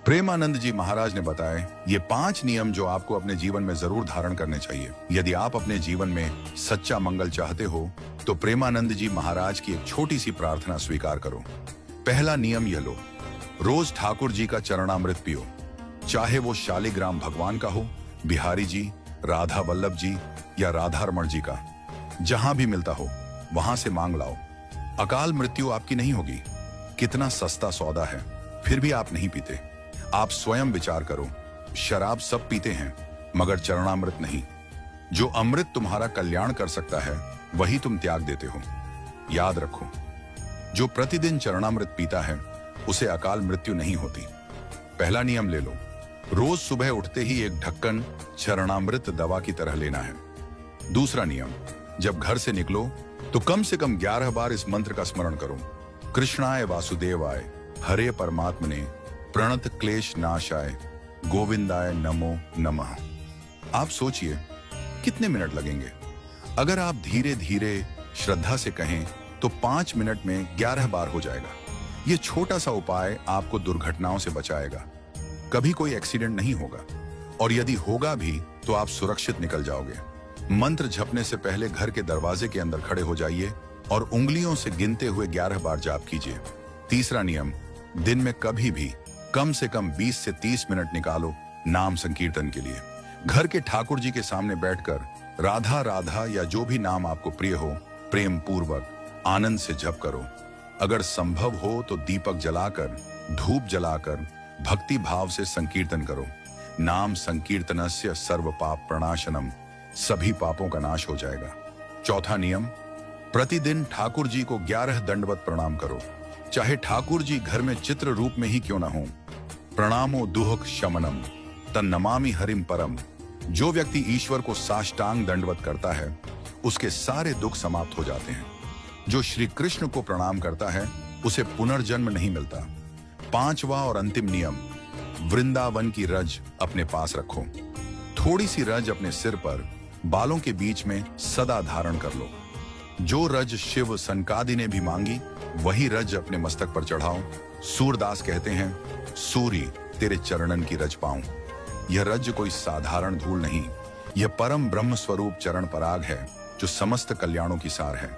प्रेमानंद जी महाराज ने बताए ये 5 नियम जो आपको अपने जीवन में जरूर धारण करने चाहिए। यदि आप अपने जीवन में सच्चा मंगल चाहते हो तो प्रेमानंद जी महाराज की एक छोटी सी प्रार्थना स्वीकार करो। पहला नियम यह लो, रोज ठाकुर जी का चरणामृत पियो, चाहे वो शालिग्राम भगवान का हो, बिहारी जी, राधा वल्लभ जी या राधारमण जी का। जहां भी मिलता हो वहां से मांग लाओ। अकाल मृत्यु आपकी नहीं होगी। कितना सस्ता सौदा है, फिर भी आप नहीं पीते। आप स्वयं विचार करो, शराब सब पीते हैं मगर चरणामृत नहीं। जो अमृत तुम्हारा कल्याण कर सकता है वही तुम त्याग देते हो। याद रखो, जो प्रतिदिन चरणामृत पीता है उसे अकाल मृत्यु नहीं होती। पहला नियम ले लो, रोज सुबह उठते ही एक ढक्कन चरणामृत दवा की तरह लेना है। दूसरा नियम, जब घर से निकलो तो कम से कम 11 बार इस मंत्र का स्मरण करो। कृष्णाय वासुदेवाय हरे परमात्मने प्रणत क्लेश नाशाय गोविंदाय नमो नमः। आप सोचिए कितने मिनट लगेंगे। अगर आप धीरे धीरे श्रद्धा से कहें तो 5 मिनट में 11 बार हो जाएगा। यह छोटा सा उपाय आपको दुर्घटनाओं से बचाएगा। कभी कोई एक्सीडेंट नहीं होगा और यदि होगा भी तो आप सुरक्षित निकल जाओगे। मंत्र जपने से पहले घर के दरवाजे के अंदर खड़े हो जाइए और उंगलियों से गिनते हुए 11 बार जाप कीजिए। तीसरा नियम, दिन में कभी भी कम से कम 20 से 30 मिनट निकालो नाम संकीर्तन के लिए। घर के ठाकुर जी के सामने बैठकर राधा राधा या जो भी नाम आपको प्रिय हो प्रेम पूर्वक आनंद से जप करो। अगर संभव हो तो दीपक जलाकर, धूप जलाकर भक्ति भाव से संकीर्तन करो। नाम संकीर्तनस्य सर्व पाप प्रणाशनम, सभी पापों का नाश हो जाएगा। चौथा नियम, प्रतिदिन ठाकुर जी को 11 दंडवत प्रणाम करो, चाहे ठाकुर जी घर में चित्र रूप में ही क्यों ना हो। प्रणामो दुहक शमनम तन्नमामि हरिम परम। जो व्यक्ति ईश्वर को साष्टांग दंडवत करता है उसके सारे दुख समाप्त हो जाते हैं। जो श्री कृष्ण को प्रणाम करता है उसे पुनर्जन्म नहीं मिलता। पांचवा और अंतिम नियम, वृंदावन की रज अपने पास रखो। थोड़ी सी रज अपने सिर पर बालों के बीच में सदा धारण कर लो। जो रज शिव सनकादि ने भी मांगी वही रज अपने मस्तक पर चढ़ाओ। सूरदास कहते हैं, सूर्य तेरे चरणन की रज पाऊं। यह रज कोई साधारण धूल नहीं, यह परम ब्रह्म स्वरूप चरण पराग है जो समस्त कल्याणों की सार है।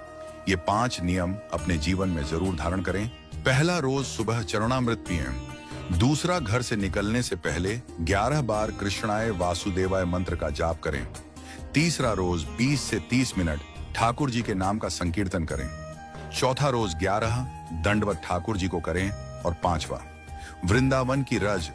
ये 5 नियम अपने जीवन में जरूर धारण करें। पहला, रोज सुबह चरणामृत पिएं। दूसरा, घर से निकलने से पहले 11 बार कृष्णाय वासुदेवाय मंत्र का जाप करें। तीसरा, रोज 20 से 30 मिनट ठाकुर जी के नाम का संकीर्तन करें। चौथा, रोज 11 दंडवत ठाकुर जी को करें। और 5वां, वृंदावन की रज